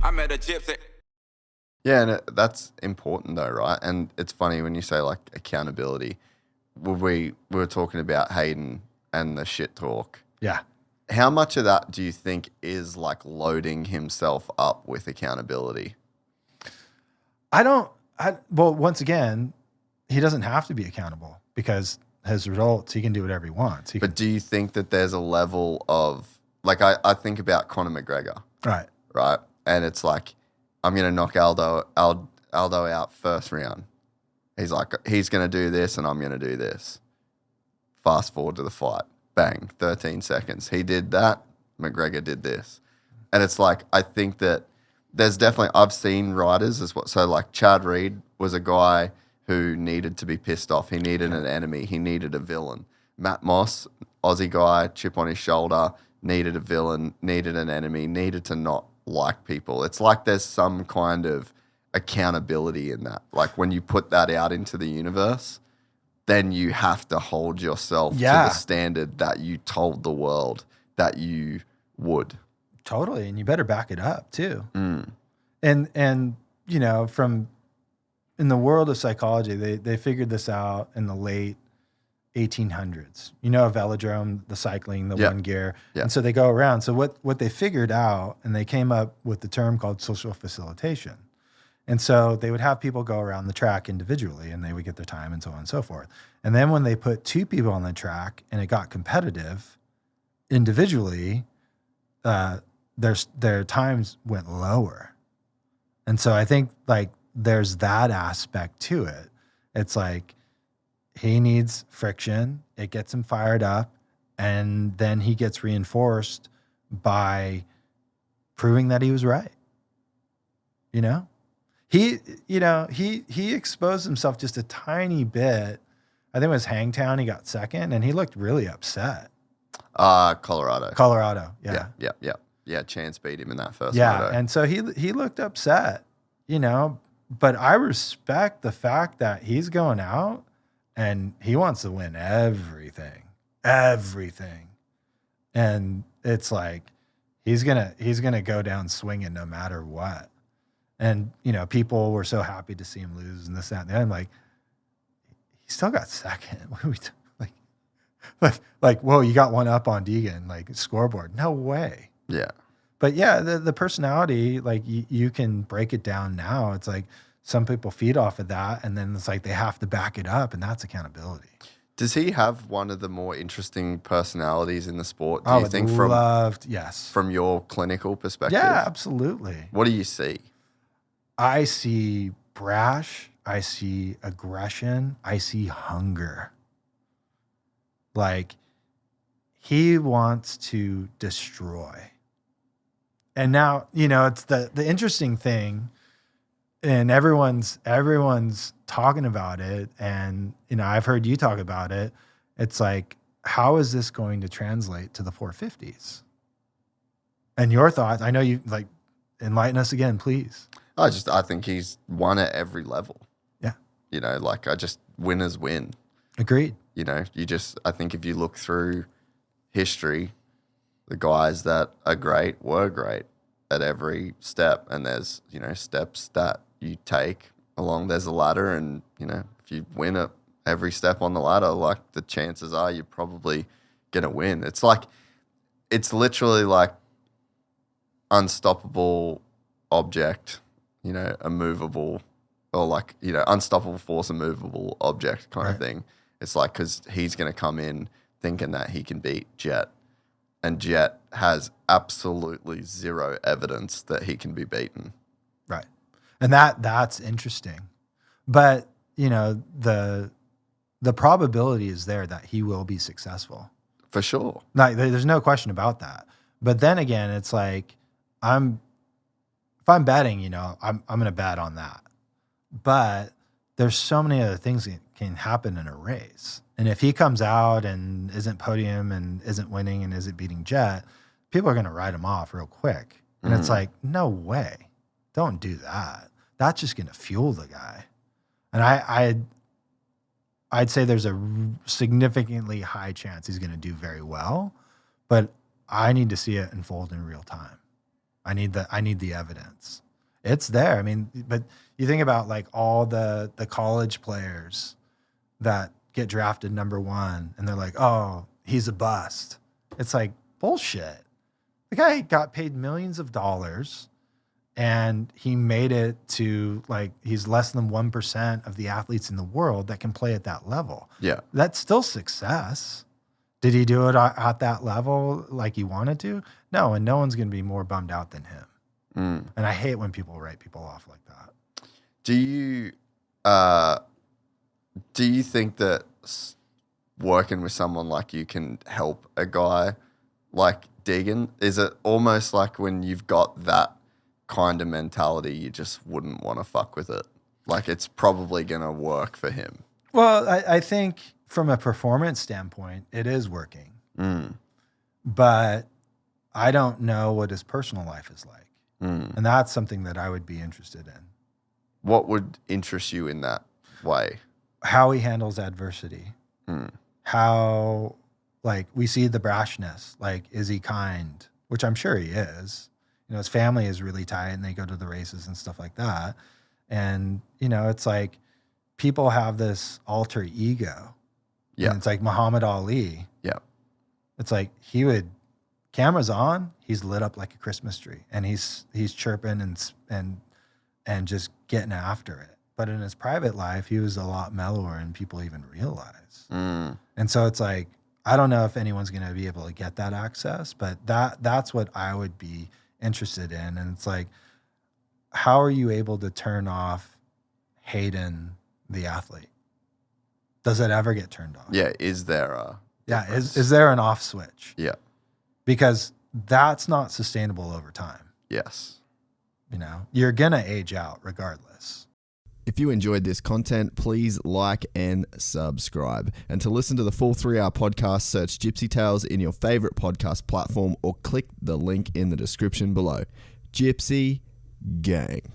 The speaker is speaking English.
I met a gypsy. Yeah, and that's important though, right? And it's funny when you say like accountability. We were talking about Hayden and the shit talk. Yeah. How much of that do you think is like loading himself up with accountability? Well, once again, he doesn't have to be accountable because his results, he can do whatever he wants. But do you think that there's a level of, like, I think about Conor McGregor, right? And it's like, I'm going to knock Aldo out first round. He's like, he's going to do this and I'm going to do this. Fast forward to the fight. Bang, 13 seconds. He did that. McGregor did this. And it's like, I think that there's definitely, I've seen riders as well. So like Chad Reed was a guy who needed to be pissed off. He needed an enemy. He needed a villain. Matt Moss, Aussie guy, chip on his shoulder, needed a villain, needed an enemy, needed to not like people. It's like there's some kind of accountability in that. Like when you put that out into the universe, then you have to hold yourself to the standard that you told the world that you would. Totally. And you better back it up too. And you know, from in the world of psychology, they figured this out in the late 1800s. You know, a velodrome, the cycling, the one gear. And so they go around. So what they figured out, and they came up with the term called social facilitation. And so they would have people go around the track individually and they would get their time and so on and so forth. And then when they put two people on the track and it got competitive individually, their times went lower. And so I think like there's that aspect to it. It's like he needs friction. It gets him fired up. And then he gets reinforced by proving that he was right. You know? He exposed himself just a tiny bit. I think it was Hangtown. He got second, and he looked really upset. Colorado. Yeah. Chance beat him in that first. Yeah, and so he looked upset. You know, but I respect the fact that he's going out and he wants to win everything, and it's like he's gonna go down swinging no matter what. And, you know, people were so happy to see him lose and this, that, and that. I'm like, he still got second. What are we like, whoa, you got one up on Deegan, like scoreboard. No way. Yeah. But yeah, the personality, like you can break it down now. It's like some people feed off of that and then it's like they have to back it up, and that's accountability. Does he have one of the more interesting personalities in the sport? Do you think from your clinical perspective? Yeah, absolutely. What do you see? I see brash, I see aggression, I see hunger. Like he wants to destroy. And now, you know, it's the interesting thing, and everyone's talking about it, and you know, I've heard you talk about it. It's like, how is this going to translate to the 450s? And your thoughts? I know you like enlighten us again, please. I think he's won at every level. Yeah. You know, like winners win. Agreed. You know, I think if you look through history, the guys that are great were great at every step. And there's, you know, steps that you take along. There's a ladder, and, you know, if you win at every step on the ladder, like the chances are you're probably going to win. It's literally like unstoppable object, you know, immovable, or like, you know, unstoppable force, immovable object kind of thing. It's like, because he's going to come in thinking that he can beat Jet, and Jet has absolutely zero evidence that he can be beaten. Right. And that's interesting. But, you know, the probability is there that he will be successful. For sure. There's no question about that. But then again, it's like, if I'm betting, you know, I'm going to bet on that. But there's so many other things that can happen in a race. And if he comes out and isn't podium and isn't winning and isn't beating Jet, people are going to write him off real quick. And it's like, no way. Don't do that. That's just going to fuel the guy. And I'd say there's a significantly high chance he's going to do very well, but I need to see it unfold in real time. I need the evidence. It's there. I mean, but you think about like all the college players that get drafted number 1 and they're like, oh, he's a bust. It's like bullshit. The guy got paid millions of dollars and he made it to like, he's less than 1% of the athletes in the world that can play at that level. Yeah. That's still success. Did he do it at that level like he wanted to? No. And no one's going to be more bummed out than him. And I hate when people write people off like that. Do you think that working with someone like you can help a guy like Deegan? Is it almost like when you've got that kind of mentality, you just wouldn't want to fuck with it? Like it's probably going to work for him. Well, I think from a performance standpoint, it is working. But I don't know what his personal life is like. And that's something that I would be interested in. What would interest you in that way? How he handles adversity. How, like, we see the brashness. Like, is he kind? Which I'm sure he is. You know, his family is really tight and they go to the races and stuff like that. And, you know, it's like people have this alter ego. Yeah. And it's like Muhammad Ali. Yeah. It's like he would, cameras on, he's lit up like a Christmas tree and he's chirping and just getting after it. But in his private life, he was a lot mellower than people even realize. And so it's like, I don't know if anyone's going to be able to get that access, but that's what I would be interested in. And it's like, how are you able to turn off Hayden, the athlete? Does it ever get turned off? Yeah. Is there a... Yeah. Is there an off switch? Yeah. Because that's not sustainable over time. Yes. You know, you're going to age out regardless. If you enjoyed this content, please like and subscribe. And to listen to the full 3-hour podcast, search Gypsy Tales in your favorite podcast platform or click the link in the description below. Gypsy Gang.